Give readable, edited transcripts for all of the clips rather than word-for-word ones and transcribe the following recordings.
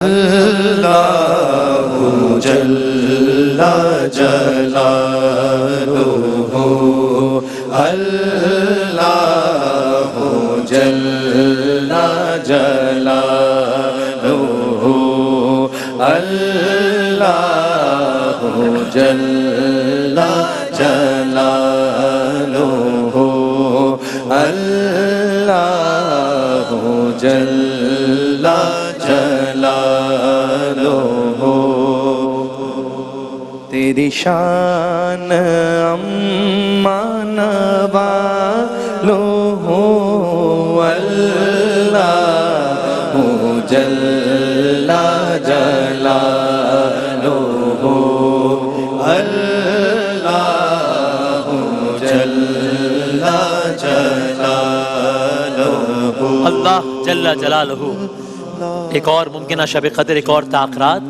اللہ جل جلالہ اللہ جل جلالہ اللہ جل جلالہ اللہ جل تیری شان امان والو اللہ جل جلالہ اللہ جل جلالہ اللہ جل جلالہ۔ ایک اور ممکنہ شب قدر، ایک اور تاخرات،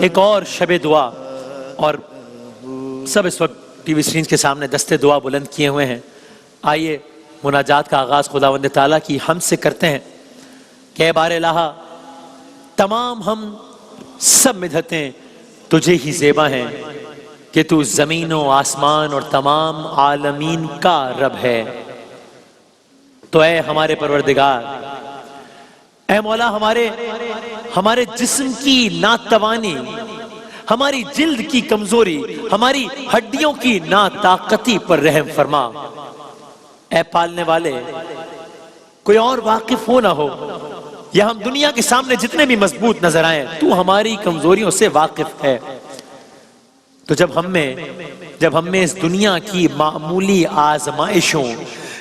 ایک اور شب دعا، اور سب اس وقت ٹی وی اسکرین کے سامنے دستے دعا بلند کیے ہوئے ہیں۔ آئیے مناجات کا آغاز خداوند تعالیٰ کی حمد سے کرتے ہیں کہ اے بار الہ، تمام ہم سب مدحتیں تجھے ہی زیبا ہیں کہ تو زمین و آسمان اور تمام عالمین کا رب ہے۔ تو اے ہمارے پروردگار، اے مولا، ہمارے جسم کی ناتوانی، ہماری جلد کی کمزوری، ہماری ہڈیوں کی ناطاقتی پر رحم فرما۔ اے پالنے والے، کوئی اور واقف ہو نہ ہو یا ہم دنیا کے سامنے جتنے بھی مضبوط نظر آئیں، تو ہماری کمزوریوں سے واقف ہے۔ تو جب ہم میں اس دنیا کی معمولی آزمائشوں،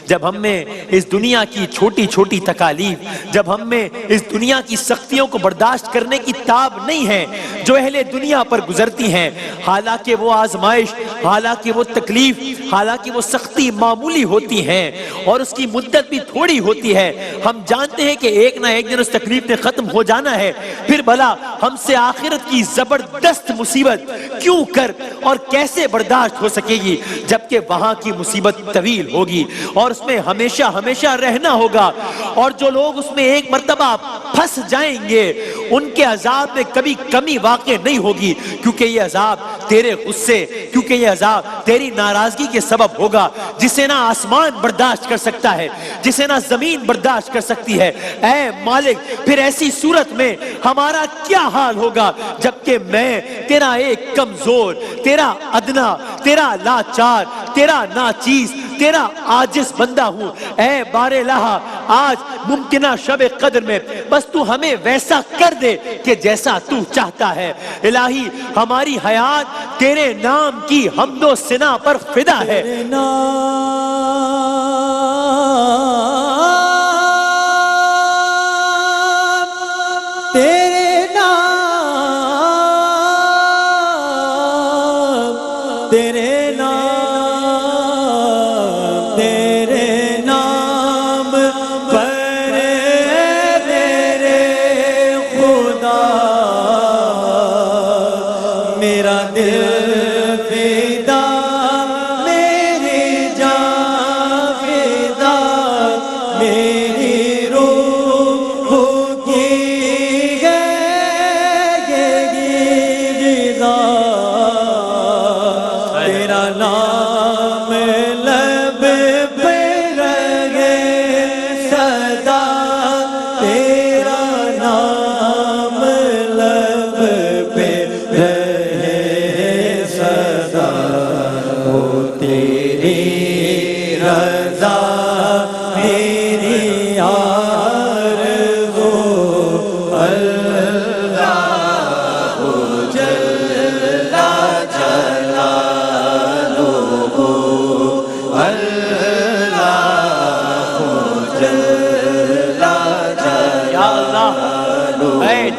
جب ہم میں اس دنیا کی چھوٹی چھوٹی تکالیف، جب ہم میں اس دنیا کی سختیوں کو برداشت کرنے کی تاب نہیں ہے جو اہل دنیا پر گزرتی ہیں، حالانکہ وہ آزمائش، حالانکہ وہ تکلیف، حالانکہ وہ سختی معمولی ہوتی ہیں اور اس کی مدت بھی تھوڑی ہوتی ہے، ہم جانتے ہیں کہ ایک نہ ایک دن اس تکلیف نے ختم ہو جانا ہے، پھر بھلا ہم سے آخرت کی زبردست مصیبت کیوں کر اور کیسے برداشت ہو سکے گی، جبکہ وہاں کی مصیبت طویل ہوگی اور اس میں ہمیشہ ہمیشہ رہنا ہوگا، اور جو لوگ اس میں ایک مرتبہ پھنس جائیں گے ان کے عذاب میں کبھی کمی واقع نہیں ہوگی، کیونکہ یہ عذاب تیرے غصے، کیونکہ یہ عذاب تیری ناراضگی کے سبب ہوگا، جسے نہ آسمان برداشت کر سکتا ہے، جسے نہ زمین برداشت کر سکتی ہے۔ اے مالک، پھر ایسی صورت میں ہمارا کیا حال ہوگا، جبکہ میں تیرا ایک کمزور، تیرا ادنا، تیرا لاچار، تیرا ناچیز، تیرا عاجز بندہ ہوں۔ اے بار الہ، آج ممکنہ شب قدر میں بس تو ہمیں ویسا کر دے کہ جیسا تو چاہتا ہے۔ الہی، ہماری حیات تیرے نام کی حمد و ثنا پر فدا ہے۔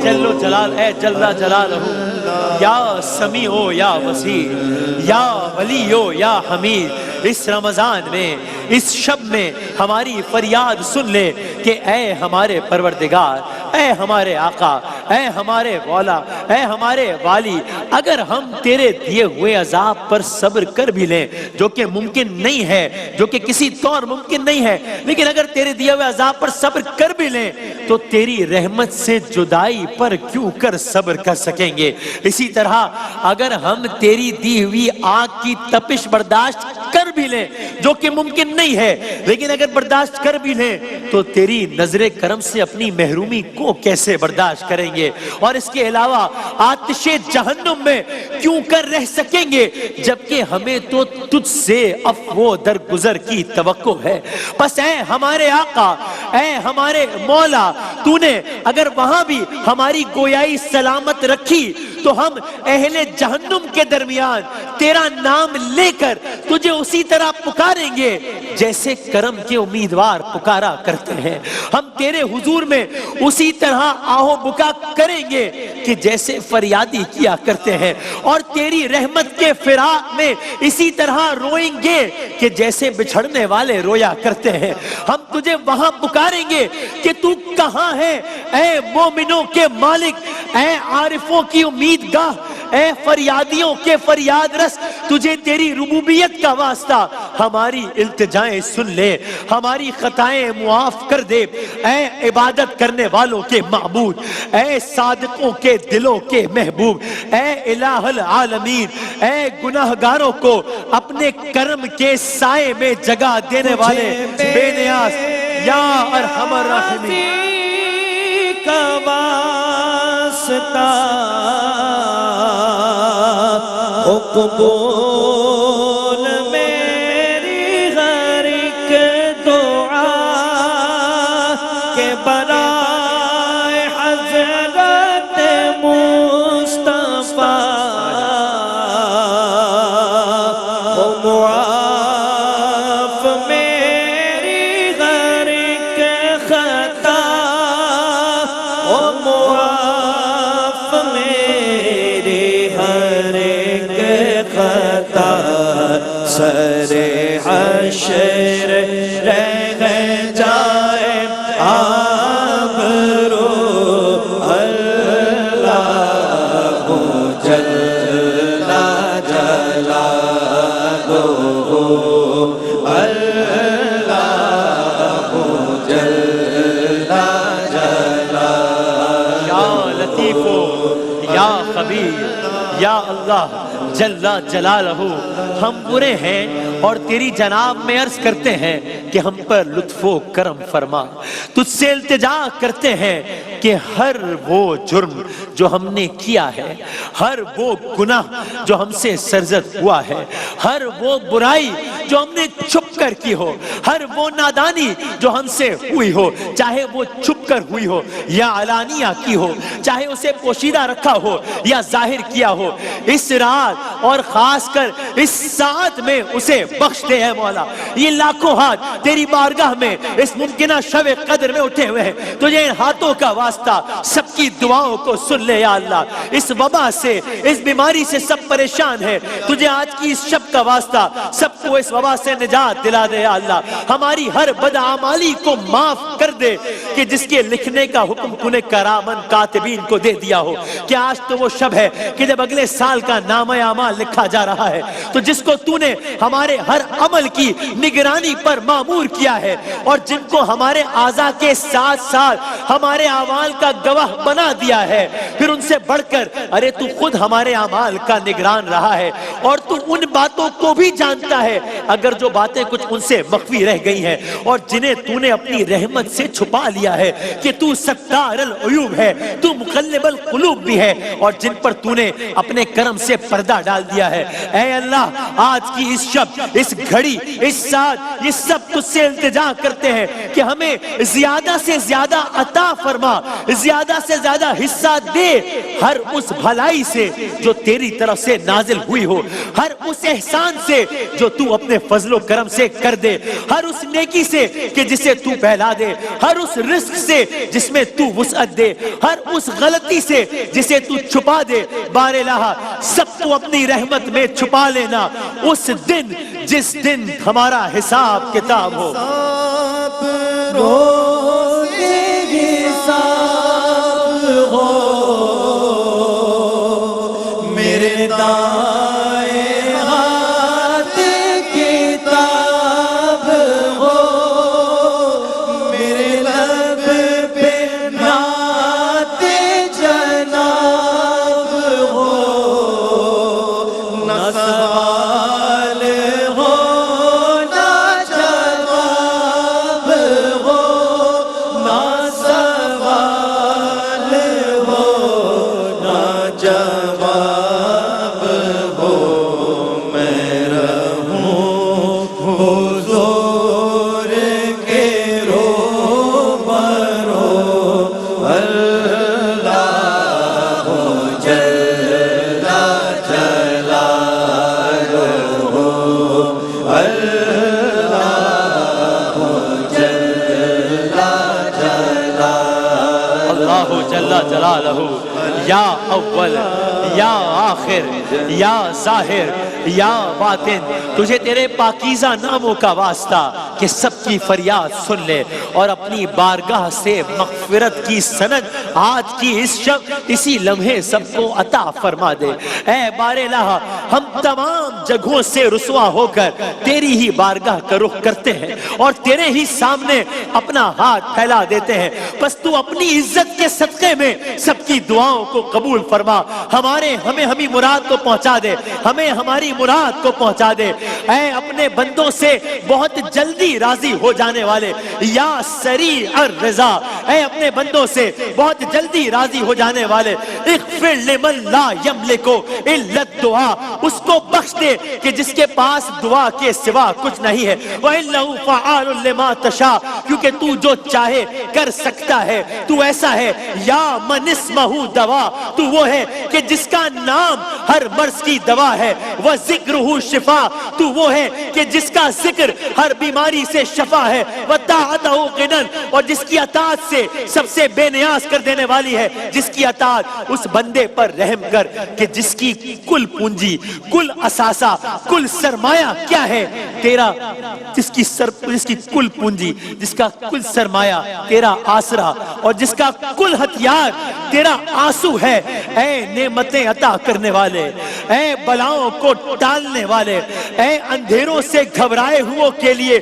جل جلال، اے جل جلالہ، یا سمیع ہو یا وسیع، یا ولی ہو یا حمید، اس رمضان میں، اس شب میں ہماری فریاد سن لے کہ اے ہمارے پروردگار، اے ہمارے آقا، اے ہمارے مولا، اے ہمارے والی، اگر ہم تیرے دیے ہوئے عذاب پر صبر کر بھی لیں، جو کہ ممکن نہیں ہے، جو کہ کسی طور ممکن نہیں ہے، لیکن اگر تیرے دیے ہوئے عذاب پر صبر کر بھی لیں تو تیری رحمت سے جدائی پر کیوں کر صبر کر سکیں گے؟ اسی طرح اگر ہم تیری دی ہوئی آگ کی تپش برداشت کر بھی لیں، جو کہ ممکن نہیں ہے، لیکن اگر برداشت کر بھی لیں تو تیری نظر کرم سے اپنی محرومی کو کیسے برداشت کریں گے؟ اور اس کے علاوہ آتش جہنم میں کیوں کر رہ سکیں گے جبکہ ہمیں تو تجھ سے عفو درگزر کی توقع ہے۔ پس اے ہمارے آقا، اے ہمارے مولا، تو نے اگر وہاں بھی ہماری گویائی سلامت رکھی تو ہم اہل جہنم کے درمیان تیرا نام لے کر تجھے اسی طرح پکاریں گے جیسے کرم کے امیدوار پکارا کرتے ہیں۔ ہم تیرے حضور میں اسی طرح آہو بکا کریں گے کہ جیسے فریادی کیا کرتے ہیں، اور تیری رحمت کے فراق میں اسی طرح روئیں گے کہ جیسے بچھڑنے والے رویا کرتے ہیں۔ ہم تجھے وہاں پکاریں گے کہ تو کہاں ہے اے مومنوں کے مالک، اے عارفوں کی امید گاہ، اے فریادیوں کے فریاد رس، تجھے تیری ربوبیت کا واسطہ ہماری التجائیں سن لے، ہماری خطائیں معاف کر دے، اے عبادت کرنے والوں کے معبود، اے صادقوں کے دلوں کے محبوب، اے الہ العالمین، اے گناہگاروں کو اپنے کرم کے سائے میں جگہ دینے والے بے نیاز یا ارحم الراحمین کا واسطہ قبول میری ہر ایک دعا کے برائے حضرت مصطفیٰ او معاف میری ہر ایک خطا، او معاف میری ہر ایک خطا، سر حشر رہ جائے آبرو اللہ جل جلالہ، اللہ جل جلالہ۔ یا لطیف یا خبیر یا اللہ جل جلالہ، ہم برے ہیں اور تیری جناب میں عرض کرتے ہیں کہ ہم پر لطف و کرم فرما۔ تجھ سے التجا کرتے ہیں کہ ہر وہ جرم جو ہم نے کیا ہے، ہر وہ گناہ جو ہم سے سرزد ہوا ہے، ہر وہ برائی جو ہم نے چھپ کر کی ہو، ہر وہ نادانی جو ہم سے ہوئی ہو، چاہے وہ چھپ کر ہوئی ہو یا علانیہ کی ہو، چاہے اسے پوشیدہ رکھا ہو یا ظاہر کیا ہو، اس رات اور خاص کر اس ساعت میں اسے بخش دے اے مولا۔ یہ لاکھوں ہاتھ تیری بارگاہ میں اس ممکنہ شب قدر میں اٹھے ہوئے ہیں، تجھے ان ہاتھوں کا واسطہ سب کی دعاؤں کو سن لے یا اللہ۔ اس وبا سے، اس بیماری سے سب پریشان ہے، تجھے آج کی اس شب کا واسطہ سب کو اس وبا سے نجات دلا دے یا اللہ۔ ہماری ہر بدعمالی کو معاف کر دے کہ جس کے لکھنے کا حکم تو نے کرامن کاتبین کو دے دیا ہو کہ آج تو وہ شب ہے کہ جب اگلے سال کا نامہ اعمال لکھا جا رہا ہے، تو جس کو تو نے ہمارے ہر عمل کی نگرانی پر مامور کیا ہے اور جن کو ہمارے اعضاء کے ساتھ ساتھ ہمارے اعمال کا گواہ بنا دیا ہے، پھر ان سے بڑھ کر ارے تو خود ہمارے اعمال کا نگران رہا ہے اور تو ان باتوں کو بھی جانتا ہے اگر جو باتیں کچھ ان سے مخفی رہ گئی ہیں اور جنہیں تو نے اپنی رحمت سے چھپا لیا ہے کہ تو ستار العیوب ہے، تو مقلب القلوب بھی ہے، اور جن پر تو نے اپنے کرم سے پردہ ڈال دیا ہے۔ اے اللہ، آج کی اس شب، اس گھڑی، اس ساتھ، یہ سب تجھ سے التجا کرتے ہیں کہ ہمیں زیادہ سے زیادہ عطا فرما، زیادہ سے زیادہ حصہ دے ہر اس بھلائی سے جو تیری طرف سے نازل ہوئی ہو، ہر اس احسان سے جو تو اپنے فضل و کرم سے کر دے، ہر اس نیکی سے کہ جسے تو پہلا دے، ہر اس رزق سے جس میں تو وسعت دے، ہر اس غلطی سے جسے تو چھپا دے۔ بار الہ سب کو اپنی رحمت میں چھپا لینا اس دن جس دن ہمارا حساب کتاب ہو۔ میرے دائیں ہاتھ کتاب ہو، میرے لب پہ جلالہ یا اول یا آخر یا ظاہر یا باطن، تجھے تیرے پاکیزہ ناموں کا واسطہ کہ سب کی فریاد سن لے اور اپنی بارگاہ سے مغفرت کی سند آج کی اس شب اسی لمحے سب کو عطا فرما دے۔ اے بار الہ، ہم تمام جگہوں سے رسوا ہو کر تیری ہی بارگاہ کا رخ کرتے ہیں اور تیرے ہی سامنے اپنا ہاتھ پھیلا دیتے ہیں، بس تو اپنی عزت کے صدقے میں سب کی دعاؤں کو قبول فرما، ہمیں مراد کو پہنچا دے، ہمیں ہماری مراد کو پہنچا دے۔ اے اپنے بندوں سے بہت جلدی راضی ہو جانے والے یا سریع الرضا، اے اپنے بندوں سے بہت جلدی راضی ہو جانے والے، اغفر لمن لا یملکو الا الدعاء، اس کو بخش دے کہ جس کے پاس دعا کے سوا کچھ نہیں ہے، وَإِنَّهُ فَعَالٌ لِمَا تَشَاءُ، کیونکہ تو جو چاہے کر سکتا ہے، تو ایسا ہے۔ یا من اسمہ دوا، تو وہ ہے کہ جس کا نام ہر مرض کی دوا ہے، وَذِكْرُهُ شفا، تو وہ ہے کہ جس کا ذکر ہر بیماری سے شفا ہے، وَطَاعَتُهُ غِنًى، اور جس کی اطاعت سے سب سے بے نیاز کر دینے والی ہے، جس کی اطاعت اس بندے پر رحم کر کہ جس کی کل پونجی، کل اثاثہ، کل سرمایہ کیا ہے تیرا، جس کی کل پونجی، جس کا کل سرمایہ تیرا آسرا اور جس کا کل ہتھیار تیرا آنسو ہے۔ اے نعمتیں عطا کرنے والے، اے بلاؤں کو ٹالنے والے، اے اندھیروں سے گھبرائے ہوں کے لیے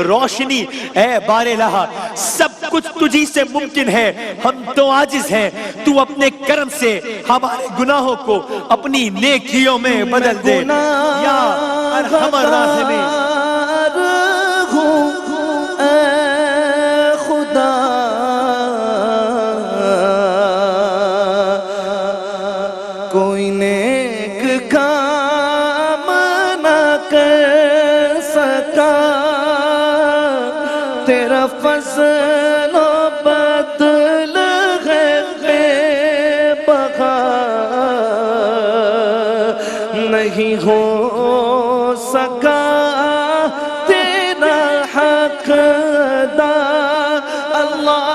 روشنی، اے بار الہ، سب کچھ تجھی سے ممکن ہے، ہم تو عاجز ہیں، تو اپنے کرم سے ہمارے گناہوں کو اپنی نیکیوں میں بدل دے یا ارحم الراحمین۔ کوئی نیک کام نہ کر سکا، تیرا فضل و بدل ہے بے بہا، نہیں ہو سکا تیرا حق ادا۔ اللہ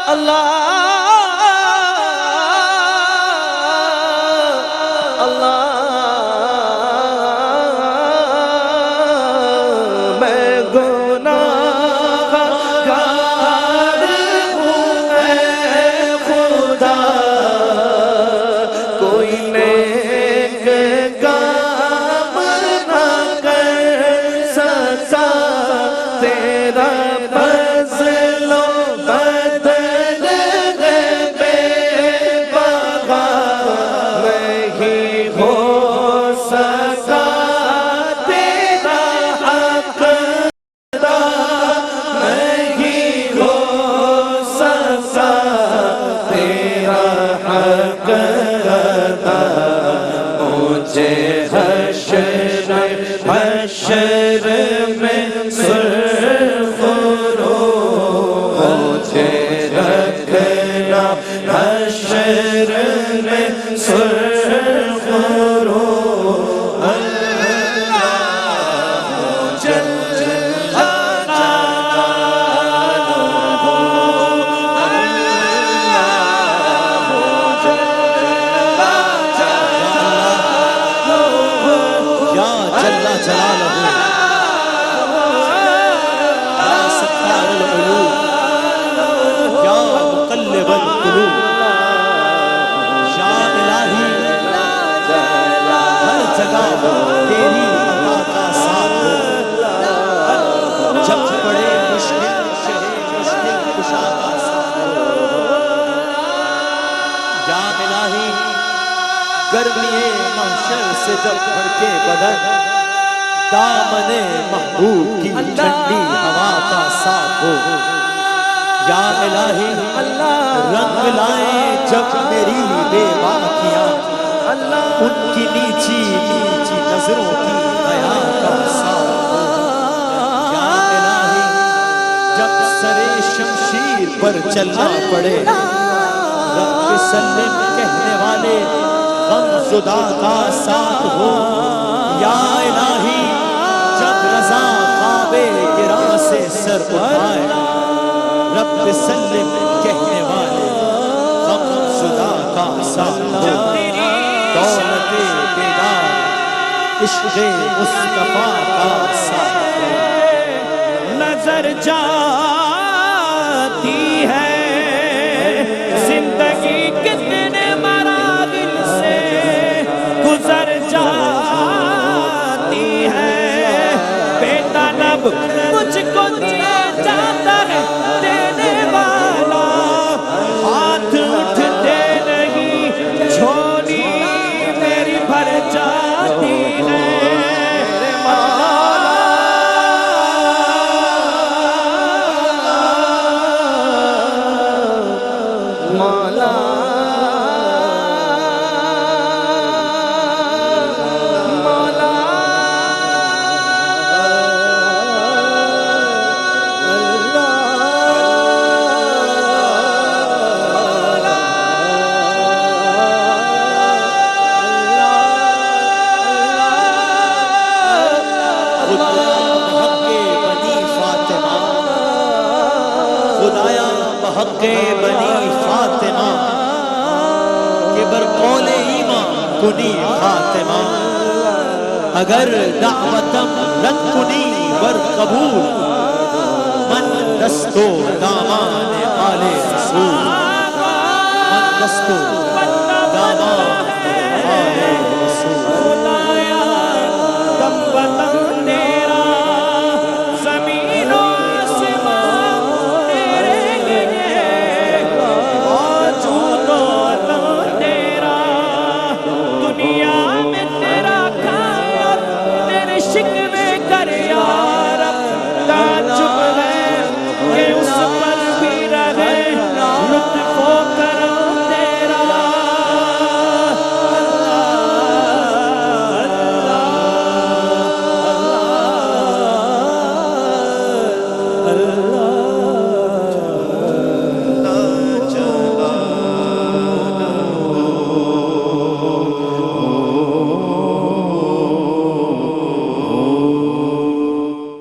اللہ اللہ، میں گناہ گار ہوں اے خدا، کوئی نیک کام نہ کر سکا، تیرا فضل و بدل ہے بے بہا، نہیں ہو سکا تیرا حق ادا، نہیں ہو سکا تیرا حق ادا۔ مجھے حشر میں سرخرو، مجھے رکھنا حشر میں سرخرو، اللہ جل جلالہ، یا جل جلالہ یا ستار العیوب یا مقلب القلوب، یا الہی ہر جگہ تیری عطا کا ساتھ ہو، جب پڑے مشکل مشکل کشا کا ساتھ ہو، یا الہی گرمی محشر سے جب بھڑکے بدن، دامن محبوب کی ٹھنڈی ہوا کا ساتھ ہو، یا الہی رنگ لائیں جب میری بے باکیاں، ان کی نیچی نیچی نظروں کی حیا کا ساتھ ہو، یا الہی جب سرے شمشیر پر چلنا پڑے، رب سلم کہنے والے غم زدہ کا ساتھ ہو، یا الہی جب رضا سر اٹھائے رب سلم کہنے والے غم زدہ کا ساتھ ہو دولت بیدار عشق مصطفیٰ کا ساتھ ہو نظر جاتی ہے زندگی کتنے مراحل سے گزر جاتی ہے بے طلب مجھ کو دیا جاتا ہے دینے والا ہاتھ اٹھتے نہیں جھولی میری بھر جاتی ہے مولا مولا خدایا بحق بنی فاطمہ کہ بر قول ایمان کنی خاتمہ اگر دعوتم رد کنی بر قبول من دستو دامان آل رسول من دستو دامان آل رسول